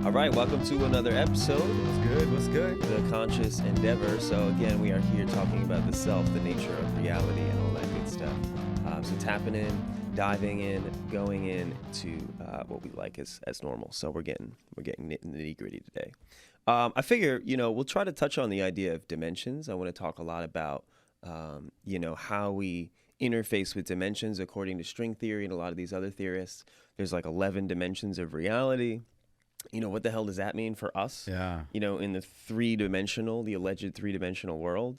All right, welcome to another episode. What's good? What's good? The Conscious Endeavor. So again, we are here talking about the self, the nature of reality, and all that good stuff. So tapping in, diving in, going in to what we like as normal. So we're getting in the nitty gritty today. I figure we'll try to touch on the idea of dimensions. I want to talk a lot about how we interface with dimensions according to string theory and a lot of these other theorists. There's like 11 dimensions of reality. What the hell does that mean for us? Yeah. In the the alleged three-dimensional world.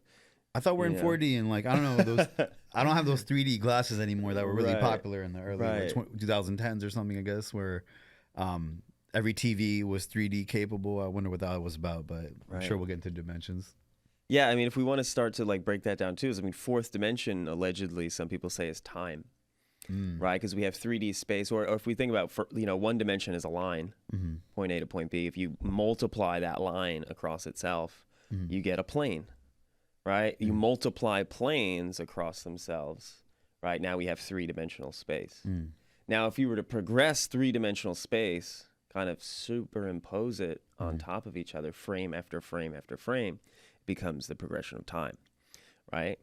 I thought we're in 4D and I don't know, those I don't have those 3D glasses anymore that were really popular in the early 2010s or something, I guess, where every TV was 3D capable. I wonder what that was about, but I'm sure we'll get into dimensions. Yeah, I mean, if we want to start to break that down too, fourth dimension allegedly some people say is time. Right, because we have 3D space, or if we think about, one dimension is a line, point A to point B. If you multiply that line across itself, you get a plane, right? You multiply planes across themselves, right? Now we have three-dimensional space. Now, if you were to progress three-dimensional space, kind of superimpose it on top of each other, frame after frame after frame, it becomes the progression of time, right?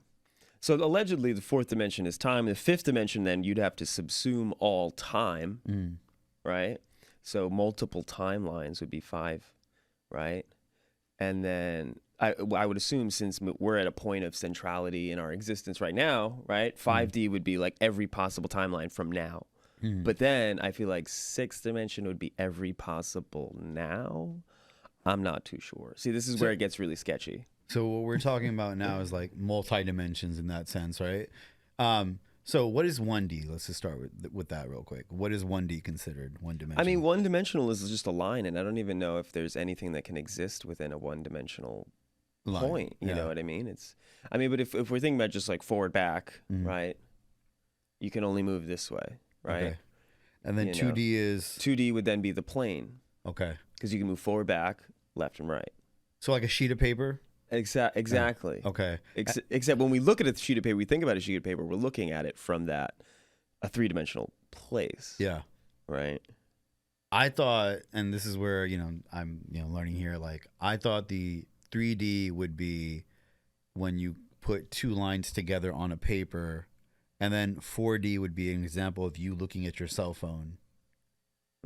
So allegedly, the fourth dimension is time. The fifth dimension, then, you'd have to subsume all time, right? So multiple timelines would be 5, right? And then I would assume, since we're at a point of centrality in our existence right now, right? 5D would be like every possible timeline from now. But then I feel like sixth dimension would be every possible now. I'm not too sure. See, this is where it gets really sketchy. So what we're talking about now is like multi-dimensions in that sense, right? So what is 1D? Let's just start with that real quick. What is 1D considered, one dimension? I mean, one-dimensional is just a line, and I don't even know if there's anything that can exist within a one-dimensional point. You know what I mean? But if we're thinking about just like forward, back, right? You can only move this way, right? Okay. And then 2D is? 2D would then be the plane. Okay. Because you can move forward, back, left, and right. So like a sheet of paper? Exactly. Okay. Except when we look at a sheet of paper, we think about a sheet of paper, we're looking at it from a three-dimensional place. Yeah. Right. I thought, and this is where, I'm learning here, I thought the 3D would be when you put two lines together on a paper, and then 4D would be an example of you looking at your cell phone.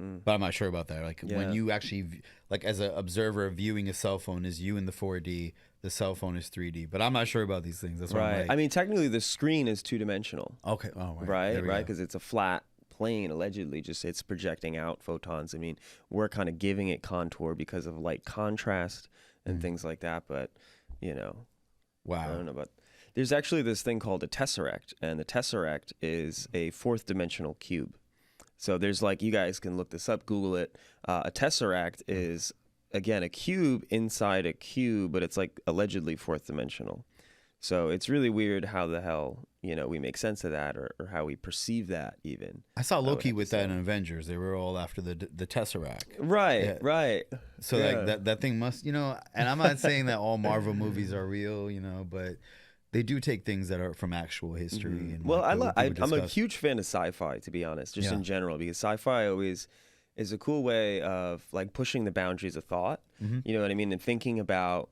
But I'm not sure about that. When you actually, as an observer viewing a cell phone, is you in the 4D, the cell phone is 3D. But I'm not sure about these things. That's right. I mean, technically, the screen is two-dimensional. Okay. Oh, right. Right, because it's a flat plane, allegedly. Just it's projecting out photons. I mean, we're kind of giving it contour because of light contrast and things like that. But, wow. I don't know about. There's actually this thing called a tesseract, and the tesseract is a fourth-dimensional cube. So there's you guys can look this up, Google it. A tesseract is, again, a cube inside a cube, but it's allegedly fourth dimensional. So it's really weird how the hell, we make sense of that or how we perceive that even. I saw Loki with that in Avengers. They were all after the tesseract. Right, right. So that thing must, and I'm not saying that all Marvel movies are real, but they do take things that are from actual history. And I'm a huge fan of sci-fi, to be honest, just in general, because sci-fi always is a cool way of pushing the boundaries of thought. You know what I mean? And thinking about,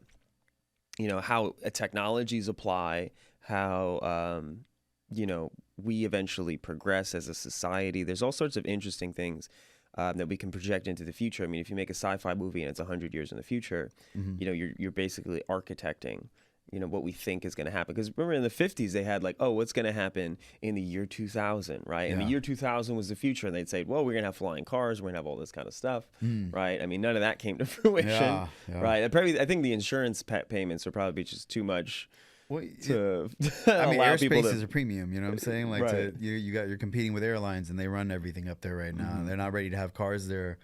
how technologies apply, how, we eventually progress as a society. There's all sorts of interesting things that we can project into the future. I mean, if you make a sci-fi movie and it's 100 years in the future, you're basically architecting what we think is going to happen. Because remember in the 50s, they had what's going to happen in the year 2000, right? And the year 2000 was the future. And they'd say, well, we're going to have flying cars. We're going to have all this kind of stuff, right? I mean, none of that came to fruition, right? I think the insurance payments would probably be just too much to allow people airspace is a premium, you know what I'm saying? You're competing with airlines and they run everything up there right now. They're not ready to have cars there.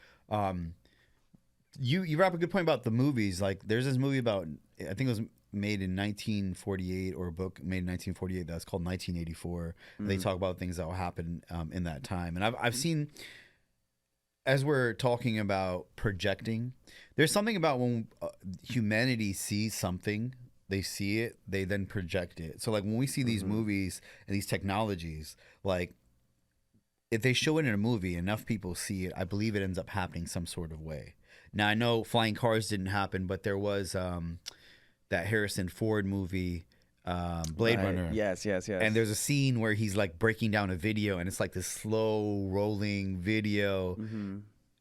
You brought up a good point about the movies. There's this movie about, I think it was made in 1948, or a book made in 1948 that's called 1984. They talk about things that will happen in that time. And I've seen, as we're talking about projecting, there's something about when humanity sees something, they see it, they then project it. So when we see these movies and these technologies, if they show it in a movie, enough people see it, I believe it ends up happening some sort of way. Now I know flying cars didn't happen, but there was that Harrison Ford movie, Blade Runner. Yes. And there's a scene where he's like breaking down a video, and it's like this slow rolling video.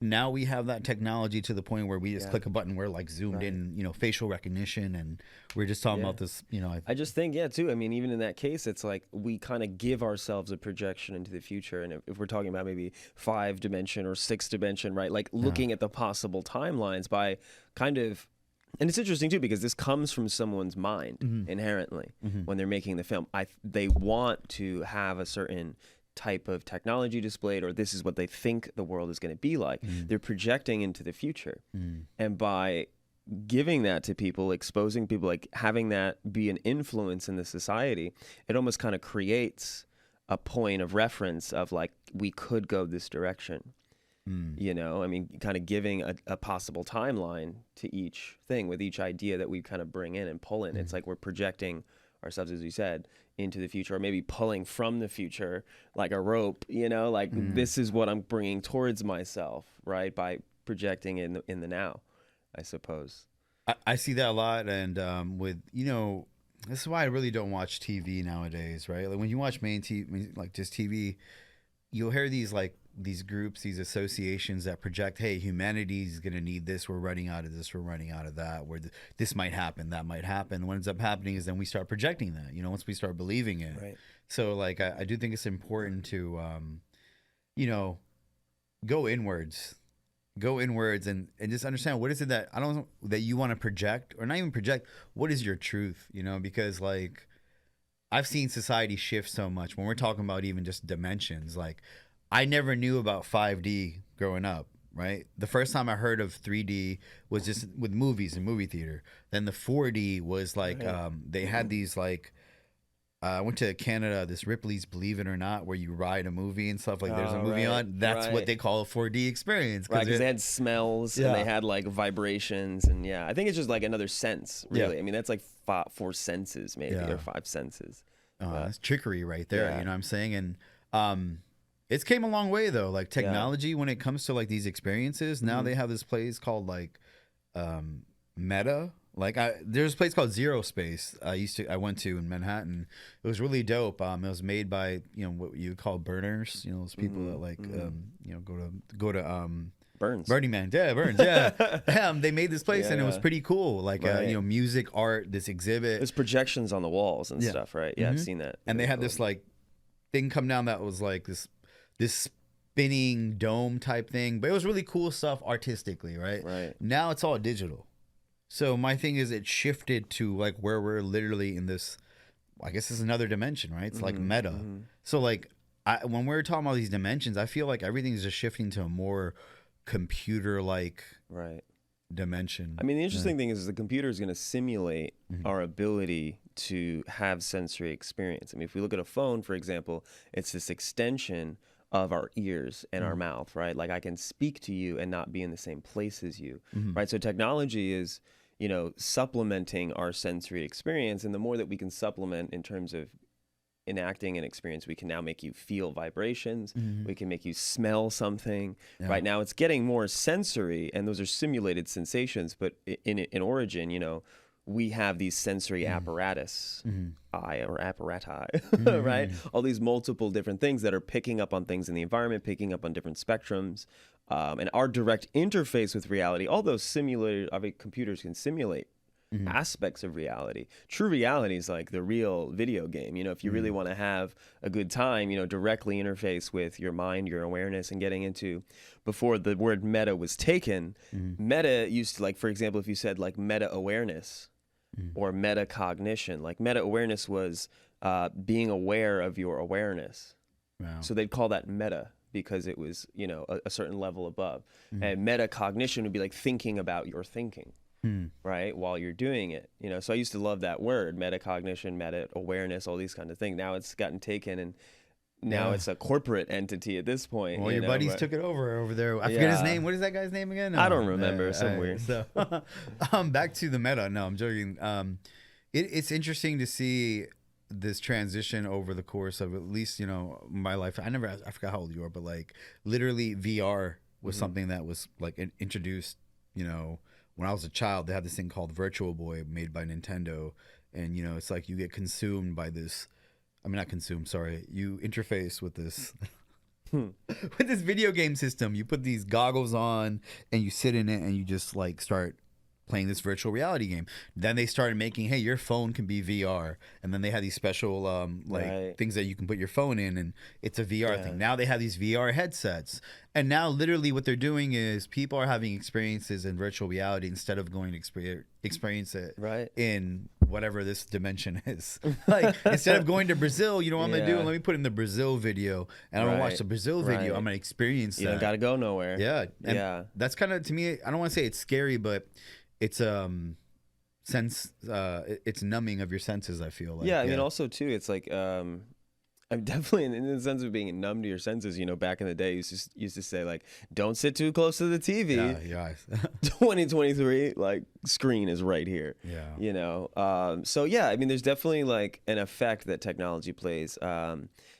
Now we have that technology to the point where we just click a button, we're like zoomed in, you know, facial recognition, and we're just talking about this, you know. I just think, too. I mean, even in that case, it's like we kind of give ourselves a projection into the future. And if we're talking about maybe 5-dimension or 6-dimension, right? Like looking at the possible timelines by kind of, and it's interesting too, because this comes from someone's mind inherently when they're making the film. They want to have a certain type of technology displayed, or this is what they think the world is going to be like. They're projecting into the future. And by giving that to people, exposing people, like having that be an influence in the society, it almost kind of creates a point of reference of like, we could go this direction. You know, I mean, kind of giving a possible timeline to each thing with each idea that we kind of bring in and pull in. It's like we're projecting ourselves, as you said, into the future, or maybe pulling from the future like a rope, you know, like this is what I'm bringing towards myself, right? By projecting in the now, I suppose. I see that a lot. And with, you know, this is why I really don't watch TV nowadays, right? Like when you watch main TV, like just TV, you'll hear these groups, these associations that project, hey, humanity's going to need this. We're running out of this. We're running out of that. This might happen. That might happen. What ends up happening is then we start projecting that, you know, once we start believing it. Right. So like, I do think it's important to, you know, go inwards and just understand what is it that that you want to project, or not even project. What is your truth, you know, because like I've seen society shift so much when we're talking about even just dimensions. Like, I never knew about 5D growing up, right? The first time I heard of 3D was just with movies and movie theater. Then the 4D was like, they had these like, I went to Canada, this Ripley's Believe It or Not, where you ride a movie and stuff. Like there's a movie on. That's what they call a 4D experience. Right, because they had smells and they had like vibrations. And I think it's just like another sense, really. I mean, that's like 4 senses maybe, or 5 senses. That's trickery right there, you know what I'm saying? And it's came a long way though. Like technology, when it comes to like these experiences, now they have this place called like Meta. Like there's a place called Zero Space I went to in Manhattan. It was really dope. It was made by, you know, what you would call burners, you know, those people that like you know, go to Burns. Burning Man. Yeah, Burns. Yeah. They made this place and it was pretty cool. Like you know, music, art, this exhibit. There's projections on the walls and stuff, right? Yeah, I've seen that. And they had this like thing come down that was like this spinning dome type thing, but it was really cool stuff artistically, right? Right. Now it's all digital. So my thing is, it shifted to like where we're literally in this, I guess this is another dimension, right? It's like meta. So like when we're talking about these dimensions, I feel like everything's just shifting to a more computer-like dimension. I mean, the interesting thing is the computer is going to simulate our ability to have sensory experience. I mean, if we look at a phone, for example, it's this extension of our ears and our mouth, right? Like I can speak to you and not be in the same place as you, right? So technology is, you know, supplementing our sensory experience. And the more that we can supplement in terms of enacting an experience, we can now make you feel vibrations. We can make you smell something. Right now it's getting more sensory, and those are simulated sensations. But in origin, you know, we have these sensory apparatus, apparati, right? All these multiple different things that are picking up on things in the environment, picking up on different spectrums. And our direct interface with reality, although computers can simulate aspects of reality. True reality is like the real video game. You know, if you really want to have a good time, you know, directly interface with your mind, your awareness, and getting into, before the word meta was taken, meta used to, like, for example, if you said like meta awareness or metacognition, like meta awareness was being aware of your awareness. Wow. So they'd call that meta, because it was, you know, a certain level above. And metacognition would be like thinking about your thinking, right, while you're doing it. You know, so I used to love that word, metacognition, meta awareness, all these kind of things. Now it's gotten taken, and now it's a corporate entity at this point. Well, your buddies took it over there. I forget his name. What is that guy's name again? No. I don't remember. Somewhere. So, back to the meta. No, I'm joking. It's interesting to see this transition over the course of at least, you know, my life. I forgot how old you are, but like literally VR was something that was like introduced you know, when I was a child, they had this thing called Virtual Boy made by Nintendo, and you know, it's like you get consumed by this. I mean, not consumed. Sorry, you interface with this. With this video game system. You put these goggles on and you sit in it and you just like start playing this virtual reality game. Then they started making, hey, your phone can be VR, and then they had these special things that you can put your phone in, and it's a VR thing. Now they have these VR headsets, and now literally what they're doing is people are having experiences in virtual reality instead of going to experience it in whatever this dimension is. Like instead of going to Brazil, you know what I'm gonna do? Let me put in the Brazil video, and I'm gonna watch the Brazil video. I'm gonna experience that. You don't gotta go nowhere. Yeah, and that's kind of, to me, I don't want to say it's scary, but it's it's numbing of your senses, I feel like. I mean, also too, it's like I'm definitely in the sense of being numb to your senses. You know, back in the day, used to say like, don't sit too close to the TV. Yeah. 2023, like screen is right here. Yeah. You know, so yeah, I mean, there's definitely like an effect that technology plays,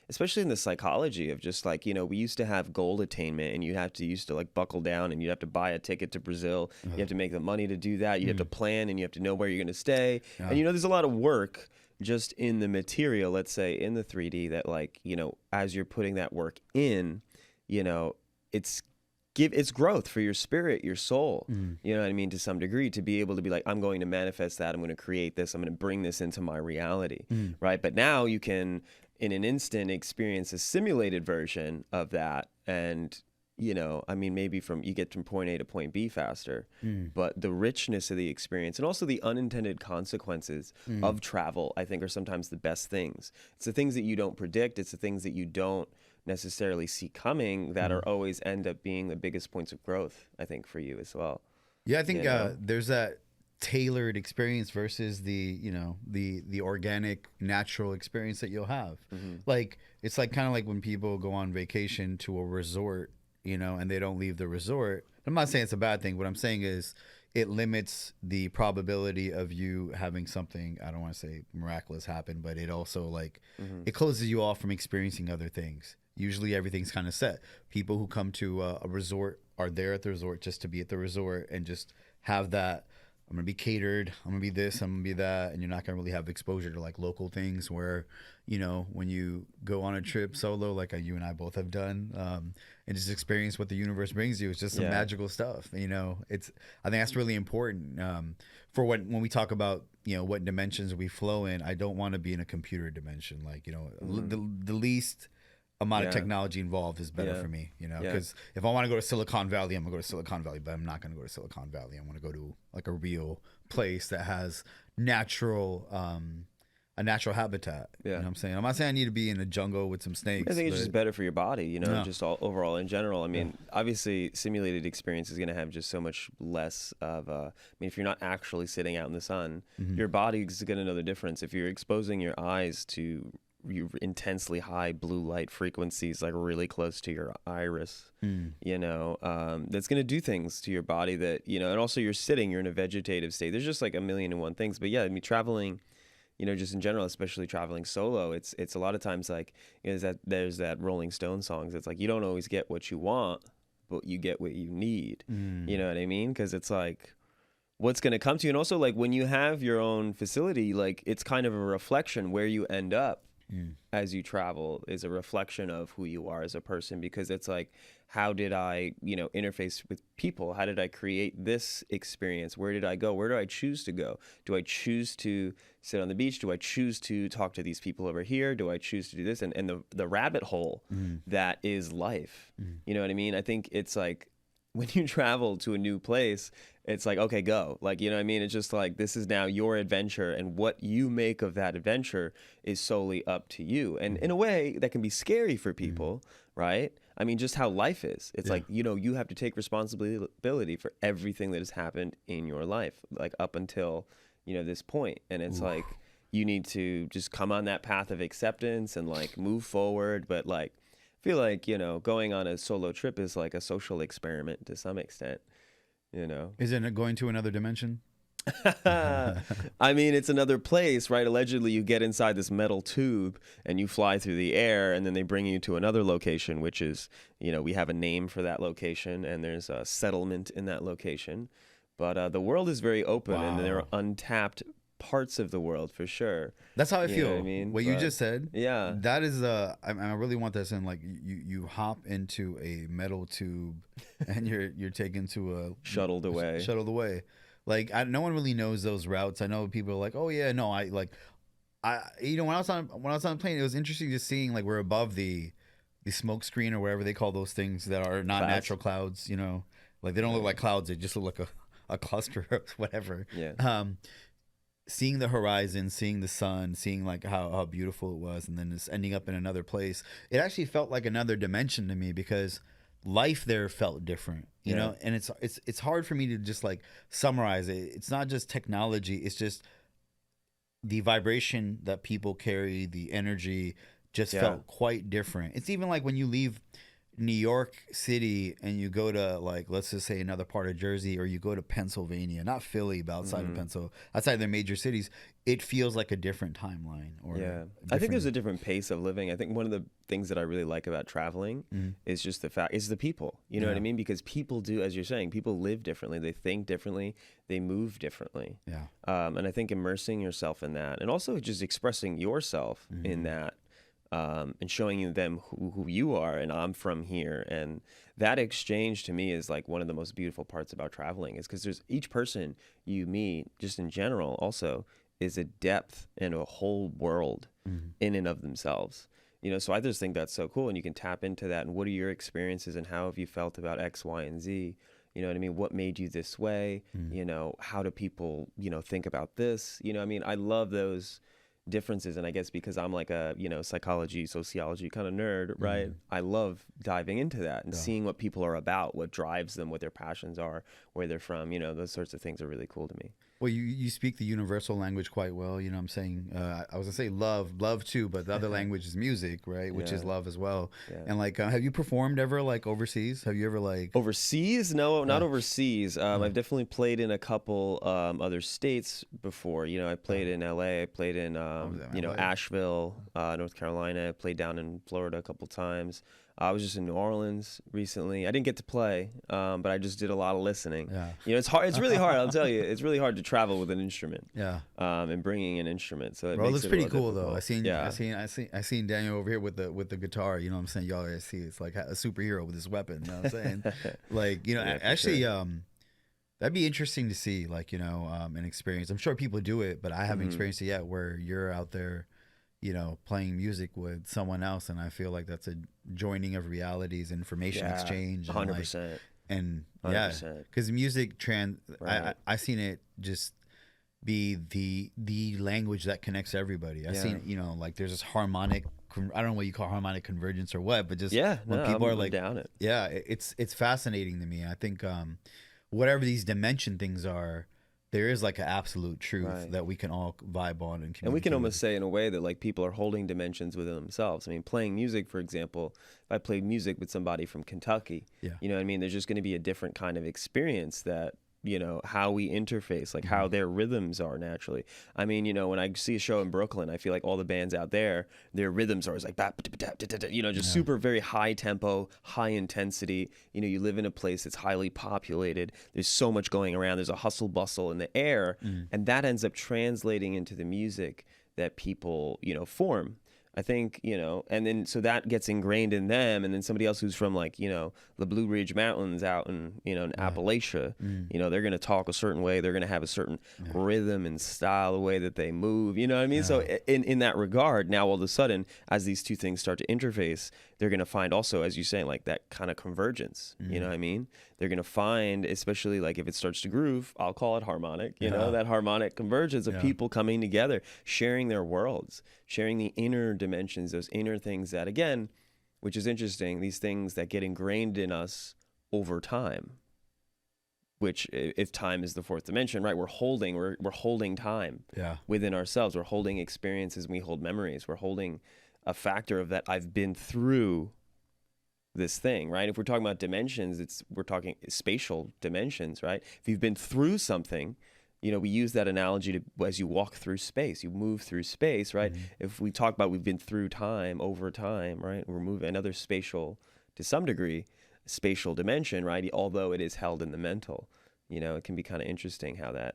especially in the psychology of just like, you know, we used to have goal attainment, and used to like buckle down, and you'd have to buy a ticket to Brazil. You have to make the money to do that. You have to plan, and you have to know where you're going to stay. And you know, there's a lot of work just in the material, let's say in the 3D, that like, you know, as you're putting that work in, you know, it's growth for your spirit, your soul, you know what I mean, to some degree, to be able to be like, I'm going to manifest that, I'm going to create this, I'm going to bring this into my reality, right? But now you can, in an instant, experience a simulated version of that, and you know, I mean, maybe you get from point A to point B faster, but the richness of the experience and also the unintended consequences of travel, I think, are sometimes the best things. It's the things that you don't predict. It's the things that you don't necessarily see coming that are always end up being the biggest points of growth, I think, for you as well. Yeah, I think there's that tailored experience versus the organic, natural experience that you'll have. Like, it's like kind of like when people go on vacation to a resort, you know, and they don't leave the resort. I'm not saying it's a bad thing. What I'm saying is it limits the probability of you having something, I don't want to say miraculous, happen, but it also like it closes you off from experiencing other things. Usually everything's kind of set. People who come to a resort are there at the resort just to be at the resort and just have that, I'm going to be catered, I'm going to be this, I'm going to be that, and you're not going to really have exposure to like local things where, you know, when you go on a trip solo, like you and I both have done, and just experience what the universe brings you, it's just some magical stuff, you know. I think that's really important for when we talk about, you know, what dimensions we flow in. I don't want to be in a computer dimension, like, you know, the least amount of technology involved is better for me, you know, because if I want to go to Silicon Valley, I'm gonna go to Silicon Valley, but I'm not gonna go to Silicon Valley. I want to go to like a real place that has natural a natural habitat. You know what I'm saying? I'm not saying I need to be in a jungle with some snakes. I think it's just better for your body, you know, just overall in general. I mean, obviously simulated experience is going to have just so much less of I mean, if you're not actually sitting out in the sun, your body is going to know the difference. If you're exposing your eyes to intensely high blue light frequencies, like really close to your iris, you know, that's going to do things to your body that, you know, and also you're in a vegetative state. There's just like a million and one things. But yeah, I mean, traveling, you know, just in general, especially traveling solo, it's a lot of times like, you know, there's that Rolling Stone songs. It's like, you don't always get what you want, but you get what you need. You know what I mean? Because it's like, what's going to come to you. And also like when you have your own facility, like it's kind of a reflection where you end up as you travel is a reflection of who you are as a person, because it's like, how did I, you know, interface with people? How did I create this experience? Where did I go? Where do I choose to go? Do I choose to sit on the beach? Do I choose to talk to these people over here? Do I choose to do this? And the rabbit hole that is life. You know what I mean? I think it's like when you travel to a new place, it's like, okay, go. Like, you know what I mean? It's just like, this is now your adventure, and what you make of that adventure is solely up to you. And in a way that can be scary for people, right? I mean, just how life is. It's like, you know, you have to take responsibility for everything that has happened in your life, like up until, you know, this point. And it's like, you need to just come on that path of acceptance and like move forward. But like, I feel like, you know, going on a solo trip is like a social experiment to some extent. You know, is it going to another dimension? I mean, it's another place, right? Allegedly, you get inside this metal tube and you fly through the air, and then they bring you to another location, which is, we have a name for that location, and there's a settlement in that location. But the world is very open, and there are untapped parts of the world for sure. That's how I feel. What I mean? What you just said. Yeah. That is I really want this in, like, you hop into a metal tube and you're taken to a shuttled away. Like, no one really knows those routes. I know people are like, oh yeah, no, when I was on the plane, it was interesting just seeing, like, we're above the smoke screen or whatever they call those things that are not natural clouds. Like, they don't look like clouds; they just look like a cluster of whatever. Yeah. Seeing the horizon, seeing the sun, seeing, like, how beautiful it was, and then just ending up in another place. It actually felt like another dimension to me because life there felt different, you know. And it's hard for me to just, like, summarize it. It's not just technology; it's just the vibration that people carry, the energy just felt quite different. It's even like when you leave New York City and you go to, like, let's just say another part of Jersey, or you go to Pennsylvania, not Philly, but outside of outside the major cities, it feels like a different timeline. Or I think there's a different pace of living. I think one of the things that I really like about traveling is just the people. You know what I mean? Because people do, as you're saying, people live differently, they think differently, they move differently. Yeah. And I think immersing yourself in that, and also just expressing yourself in that. And showing them who you are, and I'm from here. And that exchange to me is, like, one of the most beautiful parts about traveling, is because there's each person you meet, just in general, also is a depth and a whole world in and of themselves. So I just think that's so cool, and you can tap into that. And what are your experiences, and how have you felt about X, Y, and Z? You know what I mean? What made you this way? How do people, think about this? I mean, I love those differences, and I guess because I'm like a psychology, sociology kind of nerd, right? I love diving into that and seeing what people are about, what drives them, what their passions are, where they're from. Those sorts of things are really cool to me. Well, you speak the universal language quite well. You know what I'm saying? I was going to say love too, but the other language is music, right? Which is love as well. Yeah. And, like, have you performed ever, like, overseas? Have you ever, like... Overseas? No, not overseas. I've definitely played in a couple other states before. I played in LA, I played in, Asheville, North Carolina. I played down in Florida a couple times. I was just in New Orleans recently. I didn't get to play, but I just did a lot of listening. Yeah. It's hard. It's really hard. I'll tell you, it's really hard to travel with an instrument. Yeah. And bringing an instrument. So it makes it pretty cool difficult. Though. I seen Daniel over here with the guitar. You know what I'm saying? Y'all see, it's like a superhero with his weapon. You know what I'm saying? Like, actually, sure. That'd be interesting to see, like, an experience. I'm sure people do it, but I haven't experienced it yet, where you're out there, playing music with someone else, and I feel like that's a joining of realities, information exchange. 100%. And because music I seen it just be the language that connects everybody. I seen it, like, there's this harmonic. I don't know what you call harmonic convergence or what, but just when people are like down it. Yeah, it's fascinating to me. I think whatever these dimension things are, there is, like, an absolute truth that we can all vibe on and communicate. And we can almost say in a way that, like, people are holding dimensions within themselves. I mean, playing music, for example, if I played music with somebody from Kentucky, you know what I mean? There's just going to be a different kind of experience that, how we interface, like how their rhythms are naturally. I mean, when I see a show in Brooklyn, I feel like all the bands out there, their rhythms are always like, just super, very high tempo, high intensity. You live in a place that's highly populated. There's so much going around. There's a hustle bustle in the air. And that ends up translating into the music that people, form. I think, and then so that gets ingrained in them, and then somebody else who's from, like, the Blue Ridge Mountains out in, in Appalachia, they're going to talk a certain way. They're going to have a certain rhythm and style, the way that they move, you know what I mean? So in that regard, now all of a sudden, as these two things start to interface, they're going to find also, as you're saying, like, that kind of convergence, you know what I mean? They're going to find, especially, like, if it starts to groove, I'll call it harmonic, you know, that harmonic convergence of people coming together, sharing their worlds, sharing the inner dimensions, those inner things that, again, which is interesting, these things that get ingrained in us over time, which, if time is the fourth dimension, right, we're holding time within ourselves. We're holding experiences, we hold memories. We're holding a factor of that I've been through this thing, right? If we're talking about dimensions, we're talking spatial dimensions, right? If you've been through something, we use that analogy to, as you walk through space, you move through space, right? If we talk about we've been through time, over time, right? We're moving another spatial, to some degree, spatial dimension, right? Although it is held in the mental, it can be kind of interesting how that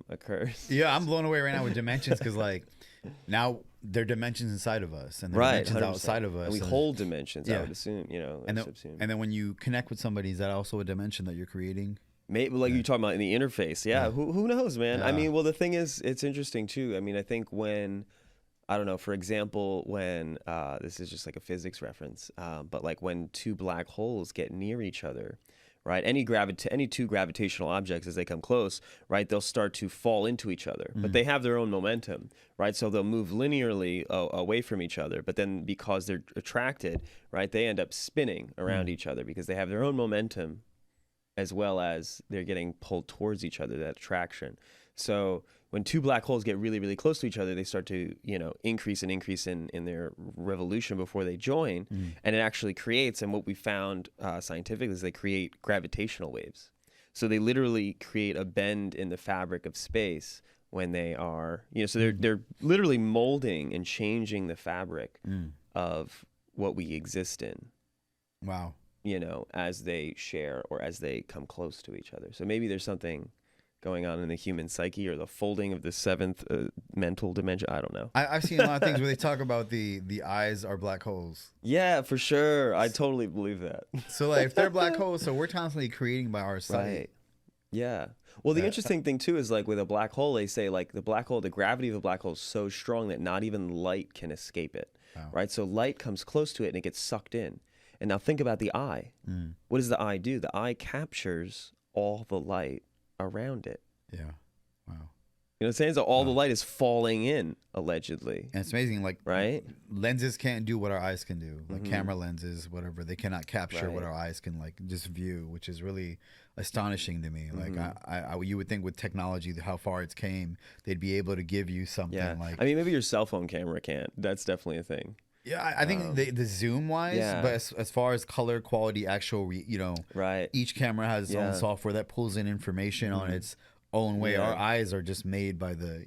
occurs. Yeah, I'm blown away right now with dimensions because like now there are dimensions inside of us and there are Right, dimensions 100%. outside of us. And we hold dimensions, I Yeah. would assume, And subsume. then when you connect with somebody, is that also a dimension that you're creating? Maybe like you're talking about in the interface. Yeah. Who knows, man? I Yeah. mean, well, the thing is, it's interesting too. I mean, I think when, I don't know, for example, when, this is just like a physics reference, but like when two black holes get near each other, right? Any two gravitational objects, as they come close, right, they'll start to fall into each other, but they have their own momentum, right? So they'll move linearly away from each other, but then because they're attracted, right, they end up spinning around each other because they have their own momentum, as well as they're getting pulled towards each other, that attraction. So when two black holes get really, really close to each other, they start to, increase in their revolution before they join. And it actually creates, and what we found scientifically is they create gravitational waves. So they literally create a bend in the fabric of space when they are, so they're literally molding and changing the fabric of what we exist in. Wow. As they share or as they come close to each other. So maybe there's something going on in the human psyche or the folding of the seventh mental dimension. I don't know. I've seen a lot of things where they talk about the eyes are black holes. Yeah, for sure. I totally believe that. So like if they're black holes, so we're constantly creating by our sight. Right. Yeah. Well, the interesting thing too is like with a black hole, they say like the gravity of a black hole is so strong that not even light can escape it. Wow. Right. So light comes close to it and it gets sucked in. And now think about the eye. What does the eye do? The eye captures all the light around it. Yeah. Wow. You know what I'm saying? So all the light is falling in, allegedly. And it's amazing, like right? lenses can't do what our eyes can do. Like camera lenses, whatever, they cannot capture what our eyes can like just view, which is really astonishing to me. Like you would think with technology, how far it's came, they'd be able to give you something like. I mean, maybe your cell phone camera can't. That's definitely a thing. Yeah, I think the zoom wise, but as far as color quality, actual, right. Each camera has its own software that pulls in information on its own way. Our eyes are just made by the,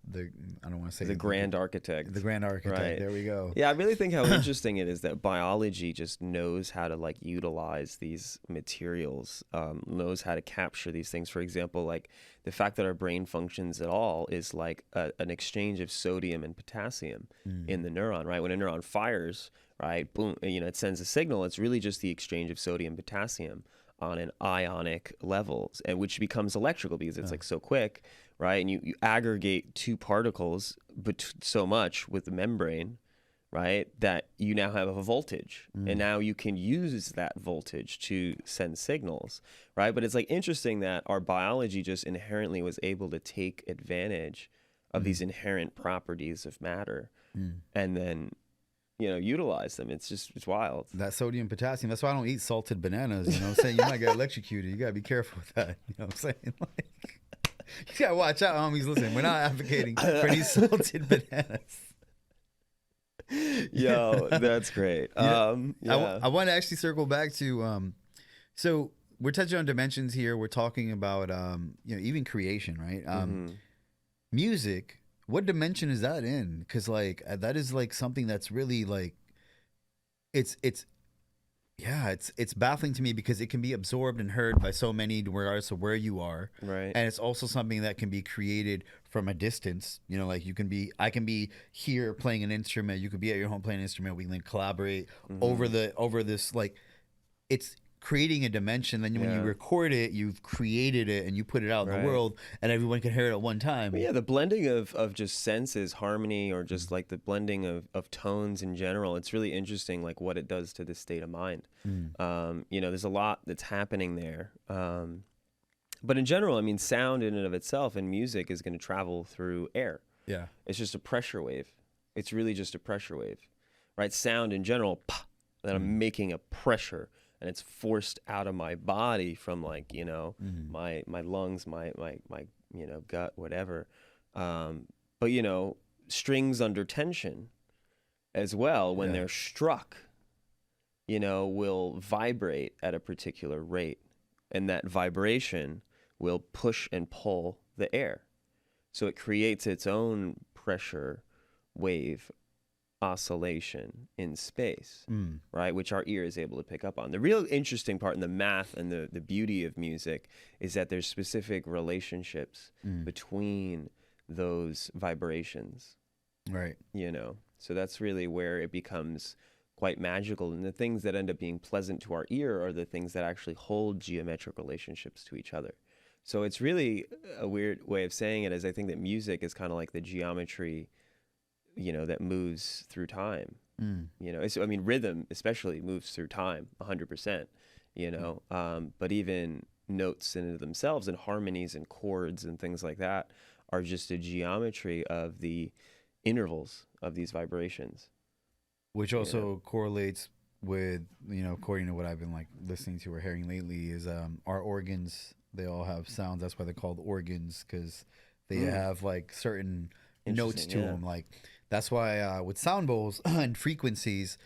the I don't want to say the grand architect. The grand architect. Right. There we go. Yeah, I really think how interesting it is that biology just knows how to like utilize these materials, knows how to capture these things. For example, like the fact that our brain functions at all is like an exchange of sodium and potassium in the neuron, right? When a neuron fires, right, boom, it sends a signal. It's really just the exchange of sodium, potassium on an ionic level, and which becomes electrical because it's like so quick, right? And you aggregate two particles, but so much with the membrane, right, that you now have a voltage, and now you can use that voltage to send signals, right? But it's like interesting that our biology just inherently was able to take advantage of these inherent properties of matter, and then utilize them. It's wild. That sodium, potassium. That's why I don't eat salted bananas. You know what I'm saying? You might get electrocuted. You got to be careful with that. You know what I'm saying? Like, you got to watch out, homies. Listen, we're not advocating for these salted bananas. Yo, that's great. I want to actually circle back to, so we're touching on dimensions here. We're talking about, even creation, right? Music. What dimension is that in? Because like that is like something that's really like, it's baffling to me because it can be absorbed and heard by so many regardless of where you are, right? And it's also something that can be created from a distance. Like I can be here playing an instrument, you could be at your home playing an instrument. We can collaborate over this like it's creating a dimension. Then when you record it, you've created it and you put it out in the world and everyone can hear it at one time. But yeah, the blending of just senses, harmony, or just like the blending of tones in general, it's really interesting like what it does to the state of mind. There's a lot that's happening there. But in general, I mean, sound in and of itself and music is going to travel through air. Yeah. It's just a pressure wave. It's really just a pressure wave, right? Sound in general, that I'm making a pressure and it's forced out of my body from like, my lungs, my gut, whatever. But, strings under tension as well, when they're struck, will vibrate at a particular rate. And that vibration will push and pull the air. So it creates its own pressure wave oscillation in space, right? Which our ear is able to pick up on. The real interesting part in the math and the beauty of music is that there's specific relationships between those vibrations. Right. You know, so that's really where it becomes quite magical. And the things that end up being pleasant to our ear are the things that actually hold geometric relationships to each other. So it's really a weird way of saying it, is I think that music is kind of like the geometry, you know, that moves through time. You know, I mean, rhythm especially moves through time 100%, you know, but even notes in themselves and harmonies and chords and things like that are just a geometry of the intervals of these vibrations. Which also correlates with, you know, according to what I've been like listening to or hearing lately, is our organs, they all have sounds. That's why they're called organs, because they have like certain notes to them. Like that's why with sound bowls and frequencies,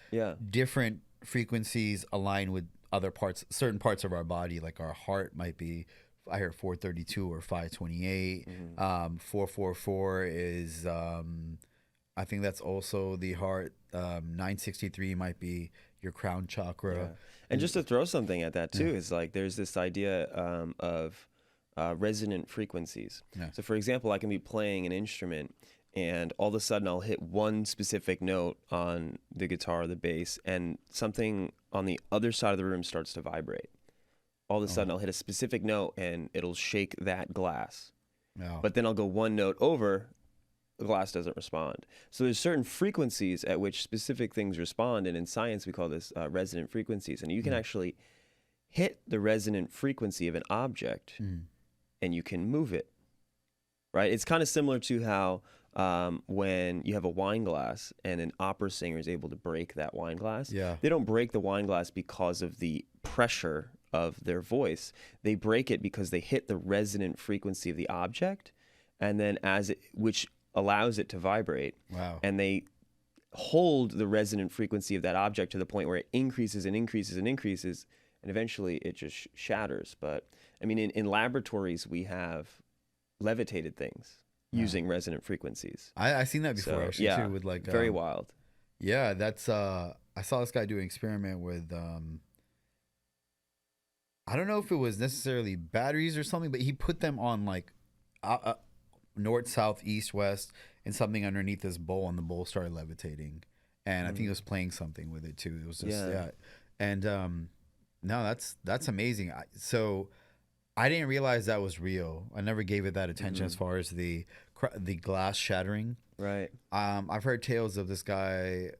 different frequencies align with other parts, certain parts of our body. Like our heart might be, I hear 432 or 528. 444 is I think that's also the heart. 963 might be your crown chakra. Yeah. And just to throw something at that too, is like there's this idea of resonant frequencies. So for example, I can be playing an instrument and all of a sudden I'll hit one specific note on the guitar or the bass, and something on the other side of the room starts to vibrate. All of a sudden I'll hit a specific note and it'll shake that glass. But then I'll go one note over, the glass doesn't respond. So there's certain frequencies at which specific things respond, and in science we call this resonant frequencies. And you can actually hit the resonant frequency of an object and you can move it, right? It's kind of similar to how when you have a wine glass and an opera singer is able to break that wine glass, they don't break the wine glass because of the pressure of their voice. They break it because they hit the resonant frequency of the object, and then which allows it to vibrate. And they hold the resonant frequency of that object to the point where it increases and increases and increases, and eventually it just shatters. But I mean, in laboratories we have levitated things using resonant frequencies. I seen that before, actually, too, with like very wild. Yeah, that's I saw this guy do an experiment with I don't know if it was necessarily batteries or something, but he put them on like north, south, east, west, and something underneath this bowl, and the bowl started levitating. And I think he was playing something with it too. It was just And no, that's amazing. So I didn't realize that was real. I never gave it that attention as far as the glass shattering. Right. I've heard tales of this guy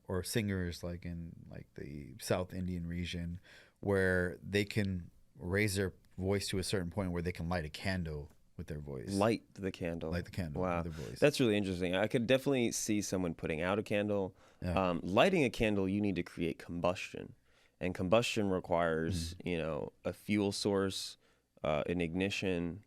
or singers like in like the South Indian region where they can raise their voice to a certain point where they can light a candle with their voice. Light the candle. Light the candle wow. with their voice. That's really interesting. I could definitely see someone putting out a candle. Lighting a candle, you need to create combustion. And combustion requires, you know, a fuel source, an ignition,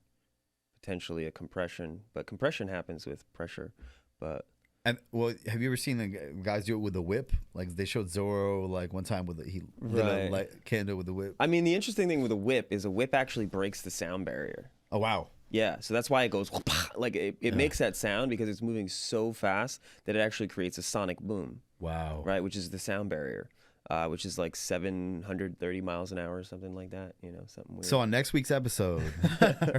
potentially a compression. But compression happens with pressure. But and well, have you ever seen the guys do it with a whip? Like they showed Zorro like one time with he lit a light candle with a whip. I mean, the interesting thing with a whip is a whip actually breaks the sound barrier. Oh wow. Yeah, so that's why it goes like it makes that sound because it's moving so fast that it actually creates a sonic boom. Wow. Right, which is the sound barrier. Which is like 730 miles an hour or something like that, you know, something weird. So on next week's episode,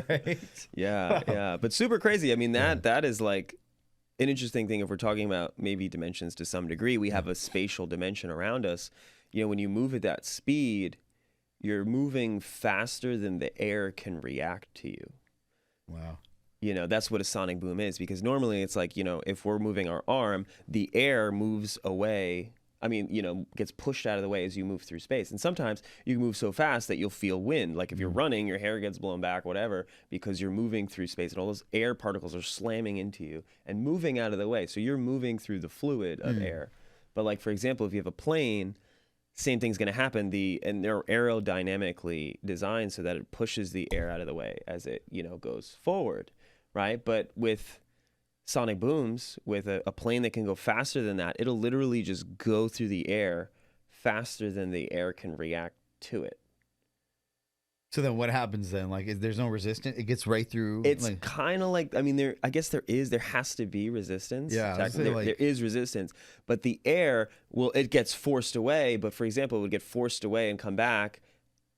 right? Yeah, but super crazy. I mean, that is like an interesting thing if we're talking about maybe dimensions to some degree. We have a spatial dimension around us. You know, when you move at that speed, you're moving faster than the air can react to you. Wow. You know, that's what a sonic boom is, because normally it's like, you know, if we're moving our arm, the air moves away. I mean, you know, gets pushed out of the way as you move through space. And sometimes you can move so fast that you'll feel wind. Like if you're running, your hair gets blown back, whatever, because you're moving through space and all those air particles are slamming into you and moving out of the way. So you're moving through the fluid of air. But like, for example, if you have a plane, same thing's going to happen. And they're aerodynamically designed so that it pushes the air out of the way as it, you know, goes forward, right? But with sonic booms, with a plane that can go faster than that, it'll literally just go through the air faster than the air can react to it. So then what happens then? Like, there's no resistance? It gets right through? It's like, kind of like, I mean, I guess there has to be resistance. Yeah, I was gonna say, There is resistance, but the air it gets forced away. But for example, it would get forced away and come back,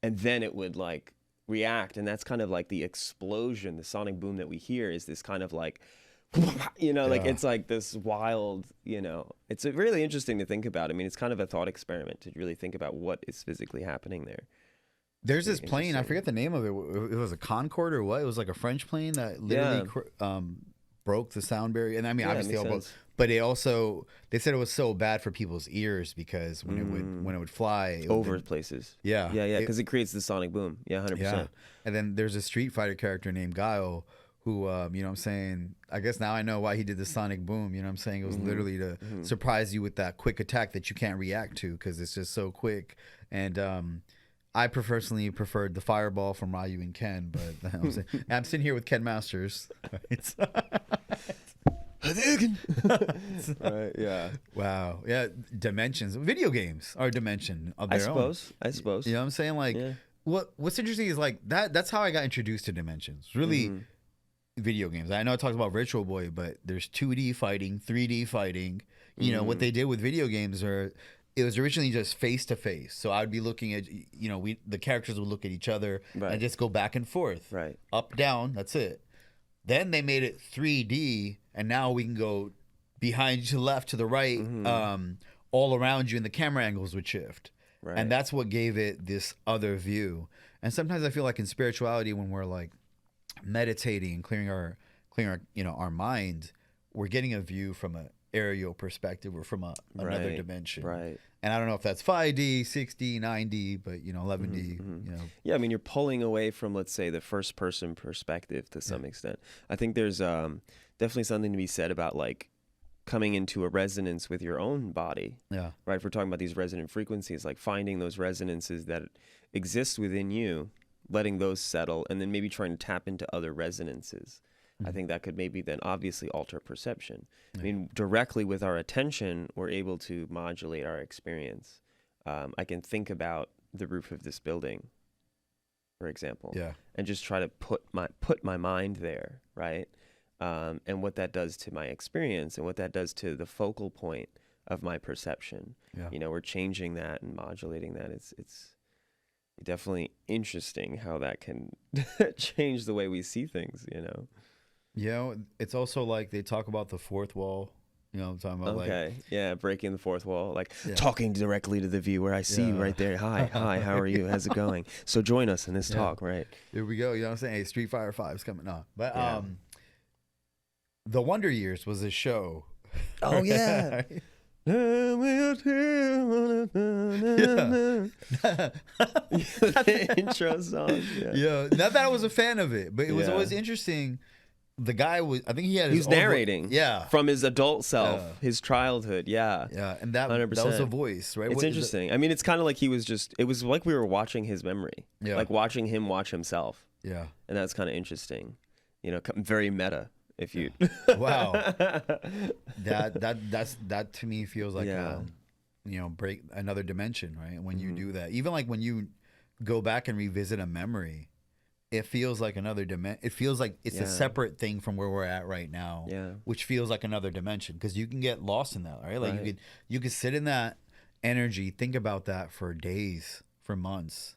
and then it would like react. And that's kind of like the explosion, the sonic boom that we hear is this kind of like, like it's like this wild, it's really interesting to think about. I mean, it's kind of a thought experiment to really think about what is physically happening there. There's this plane, I forget the name of it. It was a Concorde or what? It was like a French plane that literally broke the sound barrier. And I mean, obviously, but it also, they said it was so bad for people's ears because when it would fly over places. Yeah. Because it creates the sonic boom. Yeah, 100%. Yeah. And then there's a Street Fighter character named Guile who, you know what I'm saying, I guess now I know why he did the sonic boom. You know what I'm saying? It was literally to surprise you with that quick attack that you can't react to because it's just so quick. And, I personally preferred the fireball from Ryu and Ken, but I'm sitting here with Ken Masters. Right, yeah. Wow. Yeah. Dimensions. Video games are a dimension of their own. I suppose. You know what I'm saying? Like, what's interesting is like that's how I got introduced to dimensions. Really, video games. I know I talked about Virtual Boy, but there's 2D fighting, 3D fighting. You know, what they did with video games it was originally just face to face. So I'd be looking at, the characters would look at each other and just go back and forth. Right. Up, down, that's it. Then they made it 3D, and now we can go behind you to the left, to the right, all around you, and the camera angles would shift. Right. And that's what gave it this other view. And sometimes I feel like in spirituality, when we're like meditating and clearing our our mind, we're getting a view from an aerial perspective or from another dimension. Right. And I don't know if that's 5D, 6D, 9D, but 11D. Yeah, I mean, you're pulling away from, let's say, the first person perspective to some extent. I think there's definitely something to be said about like coming into a resonance with your own body. Yeah. Right. If we're talking about these resonant frequencies, like finding those resonances that exist within you, letting those settle, and then maybe trying to tap into other resonances. I think that could maybe then obviously alter perception. I mean, directly with our attention, we're able to modulate our experience. I can think about the roof of this building, for example, and just try to put my mind there, right? And what that does to my experience and what that does to the focal point of my perception. Yeah. We're changing that and modulating that. It's definitely interesting how that can change the way we see things, Yeah, it's also like they talk about the fourth wall. I'm talking about breaking the fourth wall, like talking directly to the viewer. I see you right there. Hi, how are you? How's it going? So join us in this talk, right? Here we go. You know what I'm saying? Hey, Street Fighter 5 is coming on. But The Wonder Years was a show. Oh, yeah. The intro song. Yeah, not that I was a fan of it, but it was always interesting. The guy was, I think he had his own narrating from his adult self, his childhood. Yeah, and that 100%. That was a voice, right? It's interesting. I mean, it's kind of like it was like we were watching his memory, like watching him watch himself. Yeah, and that's kind of interesting. Very meta. If you wow, that to me feels like break another dimension, right? When you do that, even like when you go back and revisit a memory, it feels like another dimension. It feels like it's a separate thing from where we're at right now, which feels like another dimension because you can get lost in that, right? Like you could sit in that energy, think about that for days, for months.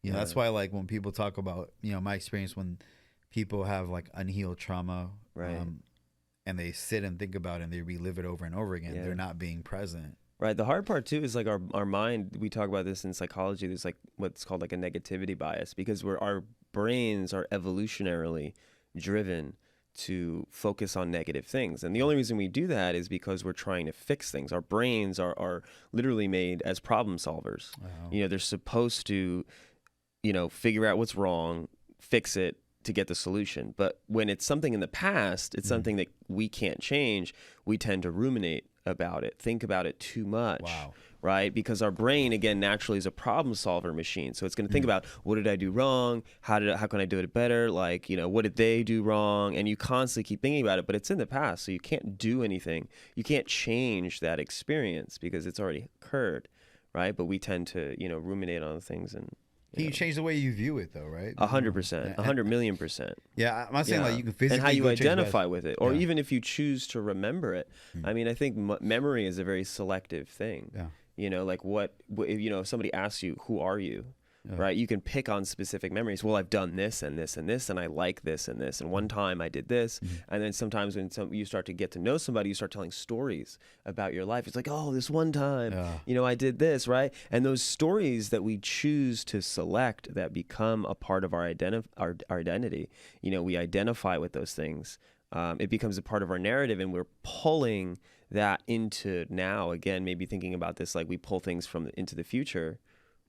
That's why like when people talk about my experience when people have like unhealed trauma, right? And they sit and think about it and they relive it over and over again. They're not being present. Right. The hard part too is like our mind. We talk about this in psychology. There's like what's called like a negativity bias because our brains are evolutionarily driven to focus on negative things. And the only reason we do that is because we're trying to fix things. Our brains are literally made as problem solvers. Wow. They're supposed to, figure out what's wrong, fix it to get the solution. But when it's something in the past, it's something that we can't change, we tend to ruminate about it, think about it too much. Wow. Right? Because our brain, again, naturally is a problem solver machine. So it's going to think about, what did I do wrong? How can I do it better? Like, what did they do wrong? And you constantly keep thinking about it, but it's in the past. So you can't do anything. You can't change that experience because it's already occurred. Right? But we tend to, ruminate on things and Can you change the way you view it though, right? 100%, 100,000,000%. Yeah, I'm not saying like you can physically and how you go change identify that. with it, or even if you choose to remember it. I mean, I think memory is a very selective thing. Yeah. You know, like if somebody asks you, who are you? Right? You can pick on specific memories. Well, I've done this and this and this, and I like this and this. And one time I did this. And then sometimes when you start to get to know somebody, you start telling stories about your life. It's like, oh, this one time, I did this, right? And those stories that we choose to select that become a part of our identity, we identify with those things. It becomes a part of our narrative, and we're pulling that into now. Again, maybe thinking about this, like we pull things into the future.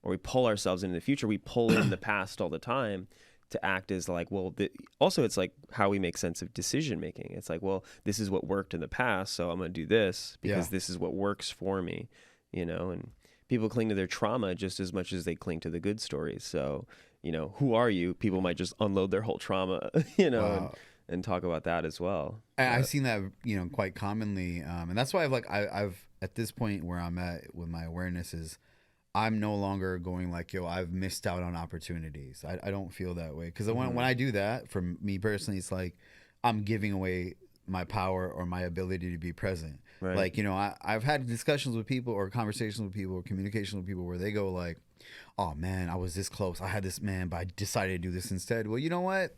Or we pull ourselves into the future. We pull in the past all the time to act as like, well, also it's like how we make sense of decision making. It's like, well, this is what worked in the past, so I'm going to do this because this is what works for me, and people cling to their trauma just as much as they cling to the good stories. So, who are you? People might just unload their whole trauma, and talk about that as well. I've seen that, quite commonly. And that's why I've at this point where I'm at with my awareness is, I'm no longer going like, I've missed out on opportunities. I don't feel that way. Because when I do that, for me personally, it's like I'm giving away my power or my ability to be present. Right. Like, I've had discussions with people or conversations with people or communication with people where they go like, oh, man, I was this close. I had this, man, but I decided to do this instead. Well, you know what?